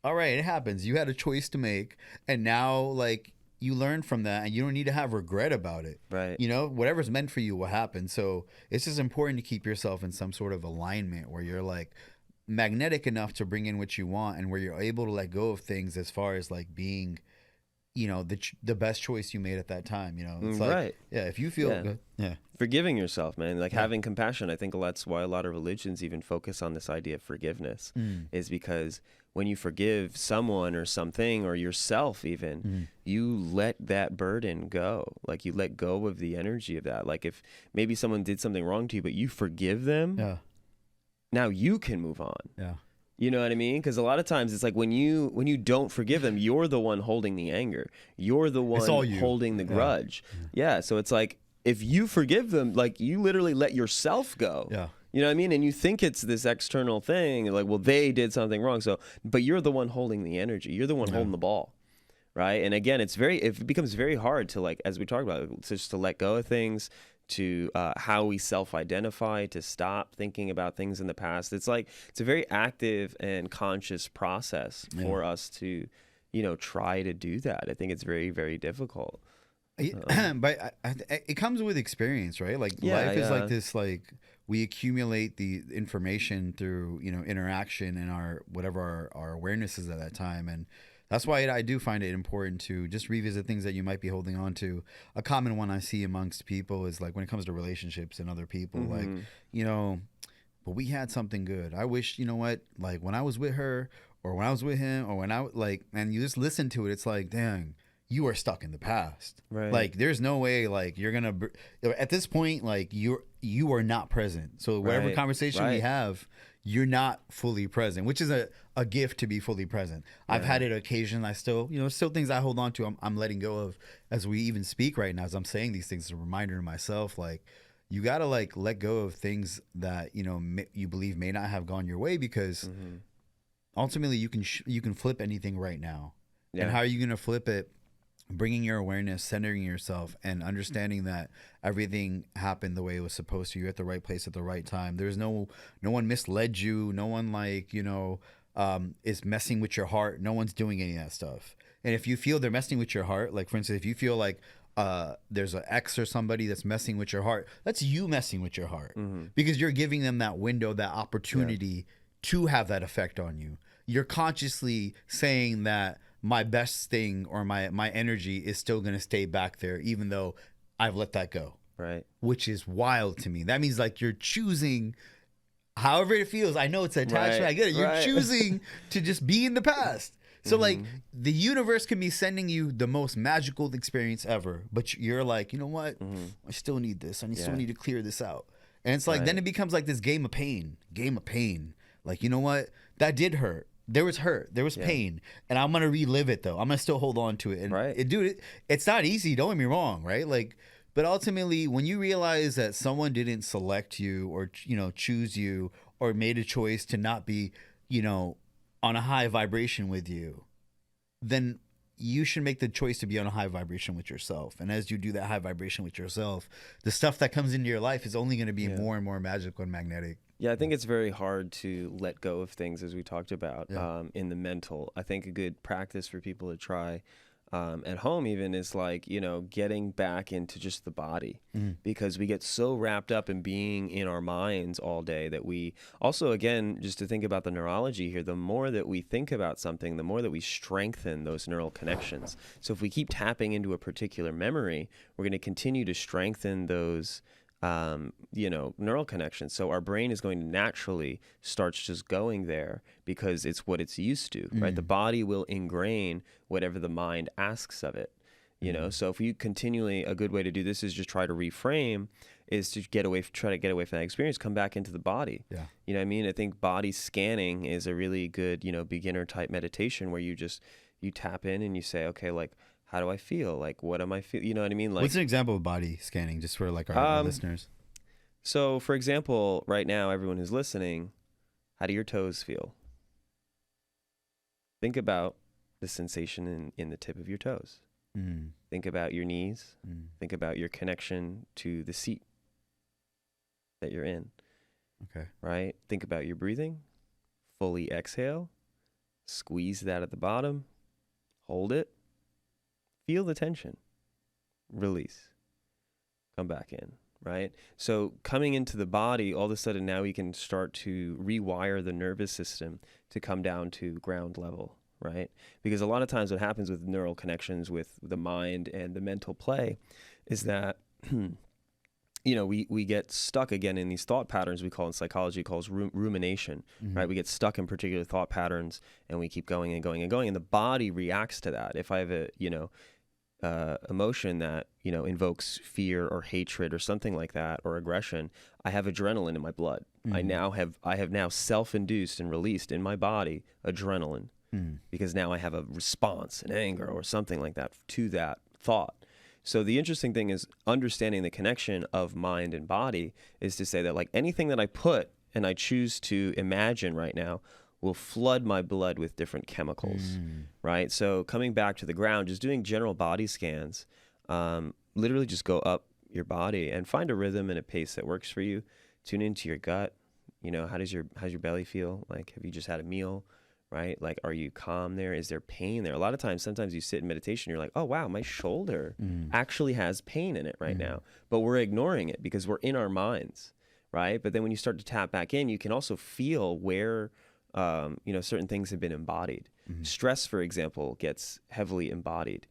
All right, it happens. You had a choice to make. And now, like, you learn from that, and you don't need to have regret about it. Right. Whatever's meant for you will happen. So it's just important to keep yourself in some sort of alignment where you're like magnetic enough to bring in what you want, and where you're able to let go of things as far as like being, the best choice you made at that time. It's like, right. Yeah. If you feel forgiving yourself, man, like having compassion. I think that's why a lot of religions even focus on this idea of forgiveness, is because when you forgive someone or something or yourself even, you let that burden go. Like you let go of the energy of that. Like if maybe someone did something wrong to you, but you forgive them, now you can move on. Yeah. You know what I mean? Because a lot of times it's like when you don't forgive them, you're the one holding the anger. You're the one holding the grudge. Yeah. So it's like if you forgive them, like you literally let yourself go. Yeah. You know what I mean? And you think it's this external thing, like, well, they did something wrong. So, but you're the one holding the energy. You're the one holding the ball, right? And again, it becomes very hard to, like, as we talked about, just to let go of things, to how we self-identify, to stop thinking about things in the past. It's like, it's a very active and conscious process for us to, try to do that. I think it's very, very difficult. But it comes with experience, right? Like life is like this, like we accumulate the information through, interaction and our awareness is at that time. And that's why I do find it important to just revisit things that you might be holding on to. A common one I see amongst people is like when it comes to relationships and other people, like, but we had something good. I wish, like when I was with her or when I was with him or when and you just listen to it, it's like, dang, you are stuck in the past. Right. Like there's no way like you're going to, at this point, like you are not present. So whatever conversation we have, you're not fully present, which is a gift to be fully present. I've had it occasion. I still, still things I hold on to. I'm letting go of as we even speak right now, as I'm saying these things, it's a reminder to myself, like you got to like let go of things that, you believe may not have gone your way, because ultimately you can flip anything right now. Yeah. And how are you going to flip it? Bringing your awareness, centering yourself, and understanding that everything happened the way it was supposed to. You're at the right place at the right time. There's no one misled you. No one is messing with your heart. No one's doing any of that stuff. And if you feel they're messing with your heart, like for instance, if you feel like there's an ex or somebody that's messing with your heart, that's you messing with your heart, because you're giving them that window, that opportunity to have that effect on you. You're consciously saying that my best thing or my energy is still going to stay back there, even though I've let that go. Right. Which is wild to me. That means like you're choosing, however it feels. I know it's attachment. Right. I get it. You're choosing to just be in the past. So like the universe can be sending you the most magical experience ever, but you're like, you know what? I still need this. Still need to clear this out. And it's like, then it becomes like this game of pain. Like, you know what? That did hurt. There was hurt. There was pain. And I'm going to relive it, though. I'm going to still hold on to it. And dude, it's not easy. Don't get me wrong, right? Like, But ultimately, when you realize that someone didn't select you or, choose you or made a choice to not be, on a high vibration with you, then you should make the choice to be on a high vibration with yourself. And as you do that high vibration with yourself, the stuff that comes into your life is only going to be more and more magical and magnetic. Yeah, I think it's very hard to let go of things, as we talked about, in the mental. I think a good practice for people to try at home even is like, getting back into just the body, because we get so wrapped up in being in our minds all day that we also, again, just to think about the neurology here, the more that we think about something, the more that we strengthen those neural connections. So if we keep tapping into a particular memory, we're going to continue to strengthen those neural connections. So our brain is going to naturally start just going there because it's what it's used to, right? The body will ingrain whatever the mind asks of it, So if you continually, a good way to do this is just try to reframe, is to try to get away from that experience, come back into the body. Yeah. You know what I mean? I think body scanning is a really good, beginner type meditation where you tap in and you say, okay, like, how do I feel? Like, what am I feeling? You know what I mean? Like, what's an example of body scanning, just for like our listeners? So, for example, right now, everyone who's listening, how do your toes feel? Think about the sensation in the tip of your toes. Think about your knees. Think about your connection to the seat that you're in. Okay. Right? Think about your breathing. Fully exhale. Squeeze that at the bottom. Hold it. Feel the tension. Release. Come back in, right? So coming into the body, all of a sudden now we can start to rewire the nervous system to come down to ground level, right? Because a lot of times what happens with neural connections with the mind and the mental play is that we get stuck again in these thought patterns we call in psychology calls rumination, right? We get stuck in particular thought patterns and we keep going and going and going, and the body reacts to that. If I have a emotion that invokes fear or hatred or something like that, or aggression, I have adrenaline in my blood. I have now self-induced and released in my body adrenaline because now I have a response, an anger or something like that to that thought. So the interesting thing is understanding the connection of mind and body is to say that, like, anything that I put and I choose to imagine right now will flood my blood with different chemicals, right? So coming back to the ground, just doing general body scans, literally just go up your body and find a rhythm and a pace that works for you. Tune into your gut. How's your belly feel? Like, have you just had a meal, right? Like, are you calm there? Is there pain there? A lot of times, sometimes you sit in meditation, you're like, oh, wow, my shoulder actually has pain in it right now. But we're ignoring it because we're in our minds, right? But then when you start to tap back in, you can also feel where certain things have been embodied. Stress, for example, gets heavily embodied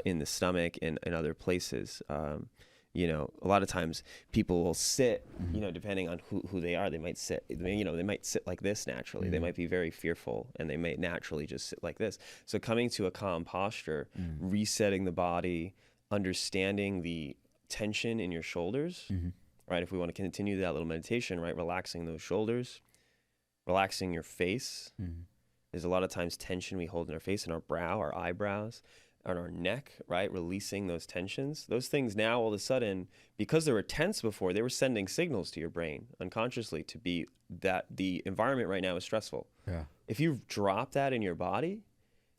in the stomach and other places. A lot of times people will sit, depending on who they are, they might sit, they might sit like this naturally. They might be very fearful and they may naturally just sit like this. So coming to a calm posture, resetting the body, understanding the tension in your shoulders, right? If we want to continue that little meditation, right? Relaxing those shoulders, relaxing your face. There's a lot of times tension we hold in our face, in our brow, our eyebrows, on our neck, right? Releasing those tensions. Those things now, all of a sudden, because they were tense before, they were sending signals to your brain unconsciously to be that the environment right now is stressful. Yeah. If you drop that in your body,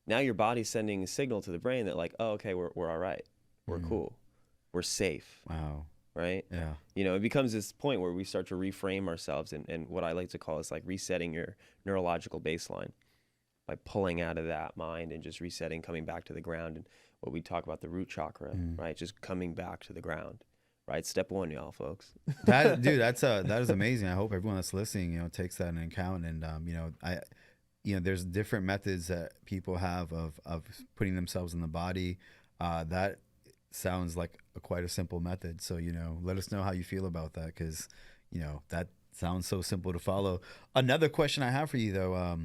now your body's sending a signal to the brain that, like, oh, okay, we're all right. We're cool. We're safe. Wow. Right? Yeah. It becomes this point where we start to reframe ourselves and what I like to call is like resetting your neurological baseline by pulling out of that mind and just resetting, coming back to the ground, and what we talk about, the root chakra, right? Just coming back to the ground, right? Step one, y'all, folks. That is amazing. I hope everyone that's listening, takes that into account. And there's different methods that people have of putting themselves in the body. That sounds like quite a simple method. So, let us know how you feel about that, because, that sounds so simple to follow. Another question I have for you, though,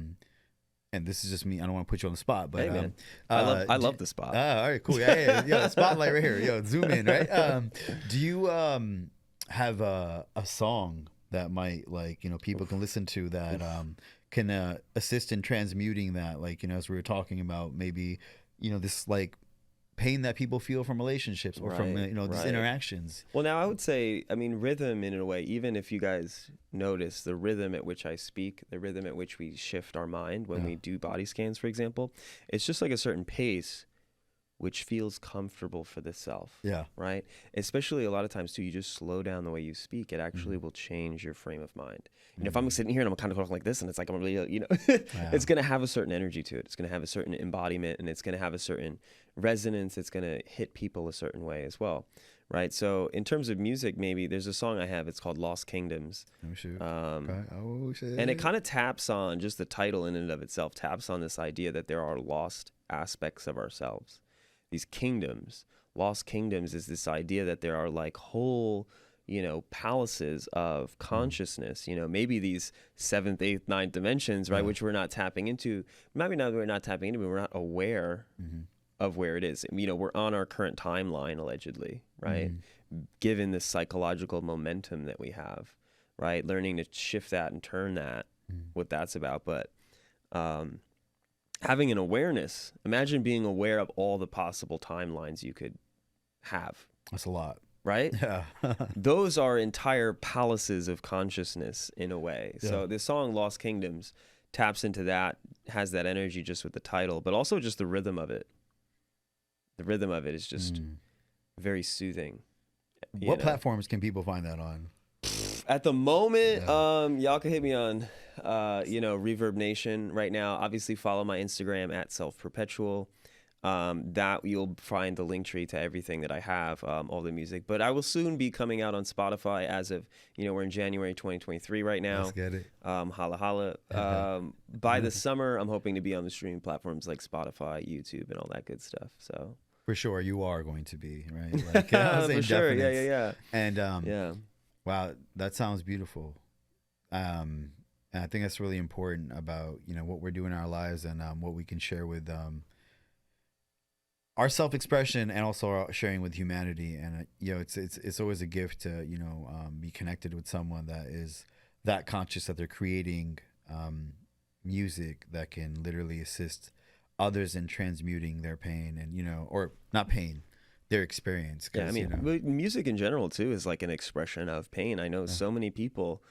and this is just me, I don't want to put you on the spot, but hey, man. I love the spot. All right, cool. Yeah, spotlight right here. Yo, zoom in, right? Do you have a song that might, like, people can listen to that can assist in transmuting that, like, as we were talking about, maybe, this like pain that people feel from relationships or from these interactions. Well, now I would say, I mean, rhythm in a way, even if you guys notice the rhythm at which I speak, the rhythm at which we shift our mind when we do body scans, for example, it's just like a certain pace which feels comfortable for the self. Yeah. Right? Especially a lot of times too, you just slow down the way you speak. It actually will change your frame of mind. And if I'm sitting here and I'm kind of talking like this and it's like, I'm really, it's going to have a certain energy to it. It's going to have a certain embodiment and it's going to have a certain resonance. It's going to hit people a certain way as well. Right. So in terms of music, maybe there's a song I have, it's called Lost Kingdoms. Oh, shoot. And it kind of taps on, just the title in and of itself, taps on this idea that there are lost aspects of ourselves. These kingdoms, lost kingdoms, is this idea that there are like whole, palaces of consciousness, maybe these 7th, 8th, 9th dimensions, right, which we're not tapping into. Maybe not that we're not tapping into, but we're not aware of where it is. We're on our current timeline, allegedly, right, given this psychological momentum that we have, right, learning to shift that and turn that, what that's about. But having an awareness, imagine being aware of all the possible timelines you could have. That's a lot. Right? Yeah. Those are entire palaces of consciousness in a way. Yeah. So this song, Lost Kingdoms, taps into that, has that energy just with the title, but also just the rhythm of it. The rhythm of it is just very soothing. What platforms can people find that on? At the moment, y'all can hit me on, Reverb Nation right now. Obviously, follow my Instagram at self-perpetual. That you'll find the link tree to everything that I have, all the music. But I will soon be coming out on Spotify as of, we're in January 2023 right now. Let's get it. Holla holla. By the summer, I'm hoping to be on the streaming platforms like Spotify, YouTube, and all that good stuff. So for sure, you are going to be, right? Like, for sure, yeah. And wow, that sounds beautiful. And I think that's really important about what we're doing in our lives and what we can share with our self-expression and also our sharing with humanity. And it's always a gift to be connected with someone that is that conscious that they're creating music that can literally assist others in transmuting their pain and or not pain, their experience. Yeah, I mean, music in general too is like an expression of pain. I know so many people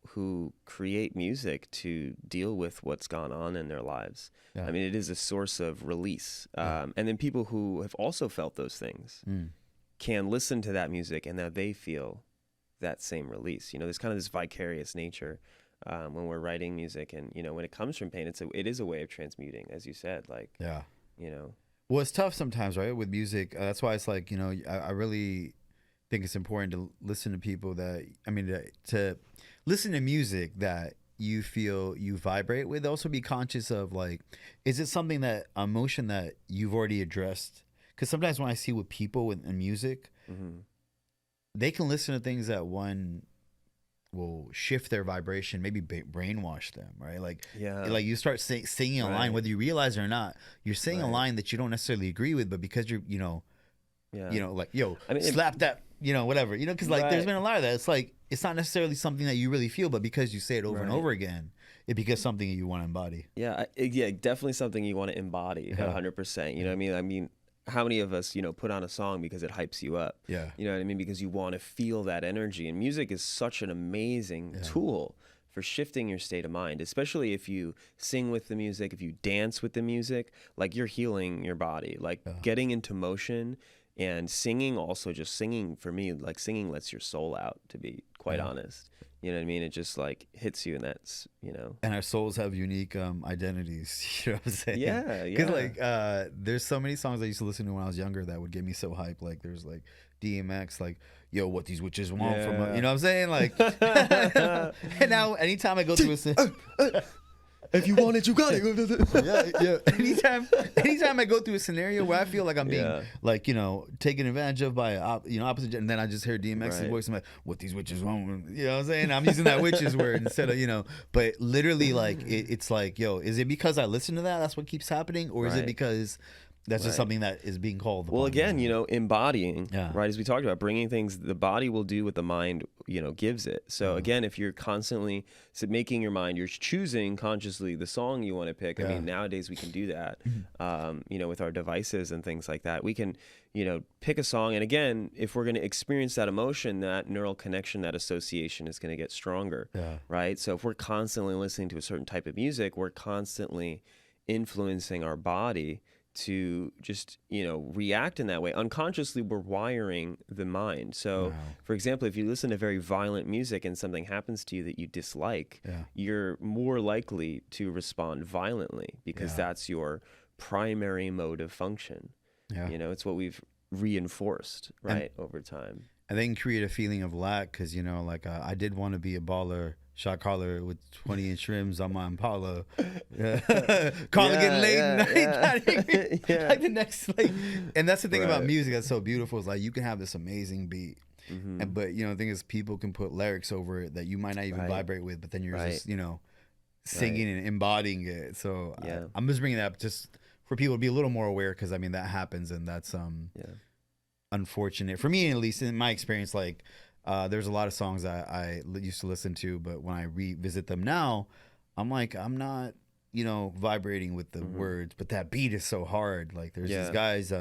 who create music to deal with what's gone on in their lives. Yeah. I mean, it is a source of release. And then people who have also felt those things can listen to that music and now they feel that same release. There's kind of this vicarious nature when we're writing music, and when it comes from pain, it is a way of transmuting, as you said. Like, well, it's tough sometimes, right, with music. That's why it's like I really think it's important to listen to people that to listen to music that you feel you vibrate with. Also be conscious of, like, is it something that emotion that you've already addressed? Because sometimes when I see with people in music, they can listen to things that one will shift their vibration, maybe brainwash them, right? Like, like you start singing a line, whether you realize it or not, you're saying a line that you don't necessarily agree with, but because you're, like, slap that, whatever, because like there's been a lot of that. It's like, it's not necessarily something that you really feel, but because you say it over and over again, it becomes something that you want to embody. Yeah, definitely something you want to embody 100%. You know what I mean? How many of us, put on a song because it hypes you up? Yeah. You know what I mean? Because you want to feel that energy. And music is such an amazing tool for shifting your state of mind, especially if you sing with the music, if you dance with the music, like you're healing your body, like getting into motion. And singing, also just singing, for me, like singing lets your soul out, to be quite honest. You know what I mean? It just like hits you, and that's, And our souls have unique identities, you know what I'm saying? Yeah. Because like there's so many songs I used to listen to when I was younger that would get me so hyped. Like there's like DMX, like, yo, what these witches want from us, you know what I'm saying? Like, and now anytime I go through a if you want it, you got it. Anytime I go through a scenario where I feel like I'm being like, taken advantage of by opposite, and then I just hear DMX's voice, I'm like, what these witches want, you know what I'm saying? I'm using that witches word instead of, but literally like it's like, yo, is it because I listen to that? That's what keeps happening, or is it because That's just something that is being called upon. Well, again, embodying, Yeah. right? As we talked about, bringing things, the body will do what the mind, gives it. So again, if you're constantly making your mind, you're choosing consciously the song you want to pick. I mean, nowadays we can do that, with our devices and things like that. We can, pick a song. And again, if we're going to experience that emotion, that neural connection, that association is going to get stronger, right? So if we're constantly listening to a certain type of music, we're constantly influencing our body to just react in that way. Unconsciously, we're wiring the mind. So for example, if you listen to very violent music and something happens to you that you dislike, you're more likely to respond violently because that's your primary mode of function. It's what we've reinforced over time. And they can create a feeling of lack because I did want to be a baller shot caller with 20-inch rims on my Impala. Calling it late night. Like the next, and that's the thing about music that's so beautiful is you can have this amazing beat, but the thing is people can put lyrics over it that you might not even vibrate with, but then you're just singing and embodying it. So I'm just bringing that up just for people to be a little more aware because that happens and that's unfortunate for me, at least in my experience. There's a lot of songs I used to listen to, but when I revisit them now, I'm not, vibrating with the words, but that beat is so hard. There's these guys.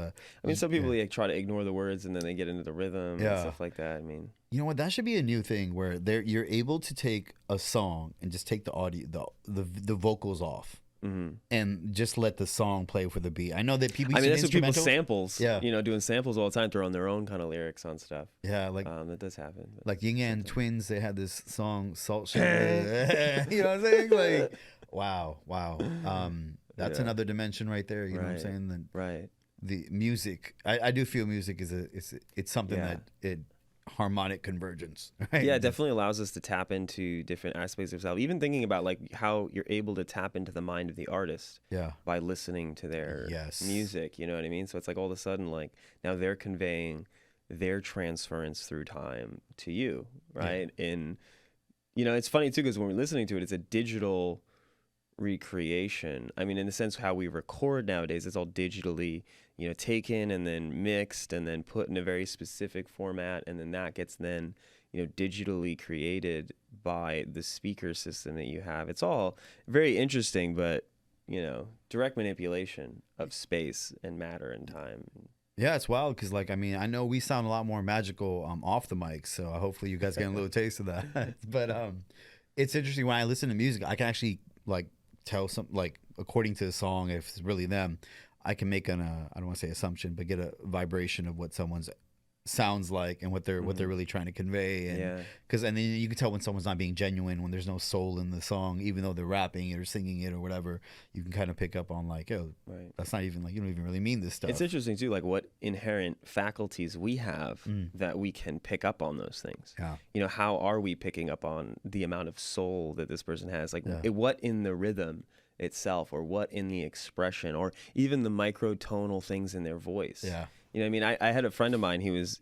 Some people try to ignore the words and then they get into the rhythm and stuff like that. You know what? That should be a new thing where you're able to take a song and just take the audio, the vocals off. And just let the song play for the beat. I know that people. That's what people samples. Doing samples all the time, throwing their own kind of lyrics on stuff. That does happen. Like Ying and Twins, they had this song "Salt Sugar." You know what I'm saying? Wow. That's another dimension right there. You know what I'm saying? The music. I do feel music is it's something that it. Harmonic convergence, right? Yeah, it definitely allows us to tap into different aspects of yourself. Even thinking about how you're able to tap into the mind of the artist by listening to their music, you know what I mean? So it's all of a sudden now they're conveying their transference through time to you, right? And it's funny too because when we're listening to it, it's a digital recreation. In the sense how we record nowadays, it's all digitally taken and then mixed and then put in a very specific format, and then that gets digitally created by the speaker system that you have. It's all very interesting, but direct manipulation of space and matter and time. Yeah, it's wild because I know we sound a lot more magical off the mic, so hopefully you guys get a little taste of that. But it's interesting when I listen to music, I can actually tell according to the song if it's really them. I can make I don't want to say assumption, but get a vibration of what someone's sounds like and what they're really trying to convey. And then you can tell when someone's not being genuine, when there's no soul in the song, even though they're rapping it or singing it or whatever. You can kind of pick up on that's not even you don't even really mean this stuff. It's interesting too, what inherent faculties we have that we can pick up on those things. How are we picking up on the amount of soul that this person has? What in the rhythm itself, or what in the expression, or even the microtonal things in their voice. I had a friend of mine. He was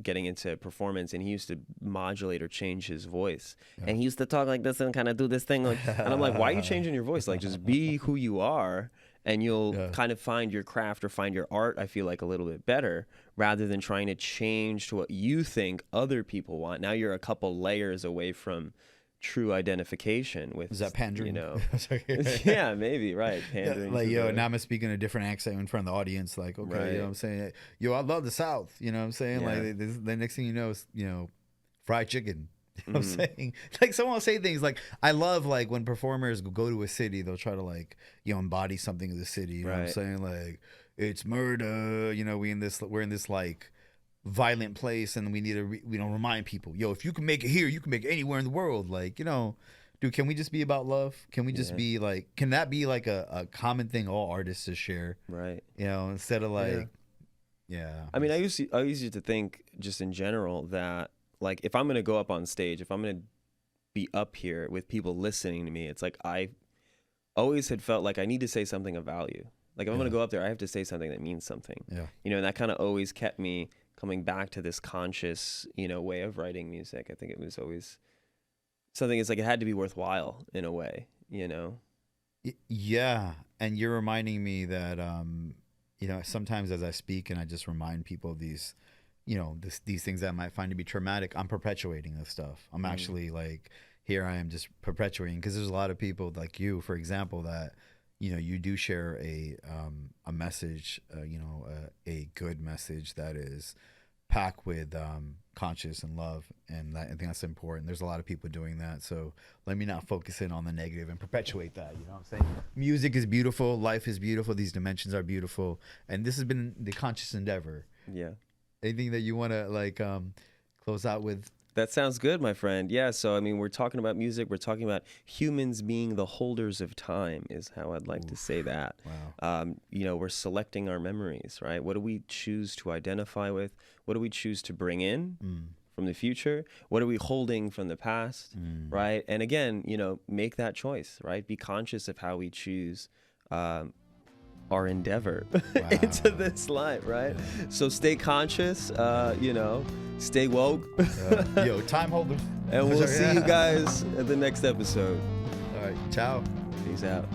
getting into performance, and he used to modulate or change his voice, and he used to talk like this and kind of do this thing, and I'm like, why are you changing your voice? Just be who you are, and you'll kind of find your craft or find your art, I feel a little bit better, rather than trying to change to what you think other people want. Now you're a couple layers away from true identification with. Is that pandering? Yeah, maybe, right. Pandering. Now I'm speaking a different accent in front of the audience. Okay, you know what I'm saying? I love the South. You know what I'm saying? The next thing you know is, fried chicken. You know what I'm saying? Someone will say things I love when performers go to a city, they'll try to embody something of the city. You know what I'm saying? It's murder. We're in this violent place, and we need to remind people, if you can make it here, you can make it anywhere in the world. Dude, can we just be about love? Can we just be can that be a common thing all artists to share, right? Instead of I used to think, just in general, that if I'm gonna go up on stage, if I'm gonna be up here with people listening to me, it's I always had felt I need to say something of value. If I'm gonna go up there, I have to say something that means something. And that kind of always kept me coming back to this conscious, way of writing music. I think it was always something. It's it had to be worthwhile in a way, Yeah, and you're reminding me that sometimes as I speak and I just remind people of these, these things that I might find to be traumatic, I'm perpetuating this stuff. I'm actually like, here I am just perpetuating, because there's a lot of people like you, for example, that you do share a message, a good message that is packed with conscious and love, and I think that's important. There's a lot of people doing that, so let me not focus in on the negative and perpetuate that. You know what I'm saying? Music is beautiful, life is beautiful, these dimensions are beautiful, and this has been the conscious endeavor. Yeah. Anything that you want to close out with? That sounds good, my friend. Yeah, so I mean, we're talking about music. We're talking about humans being the holders of time, is how I'd like to say that. Wow. We're selecting our memories, right? What do we choose to identify with? What do we choose to bring in from the future? What are we holding from the past, right? And again, make that choice, right? Be conscious of how we choose our endeavor into this life, right? Yeah. So stay conscious, stay woke. Time holders. And we'll see you guys at the next episode. All right, ciao. Peace out.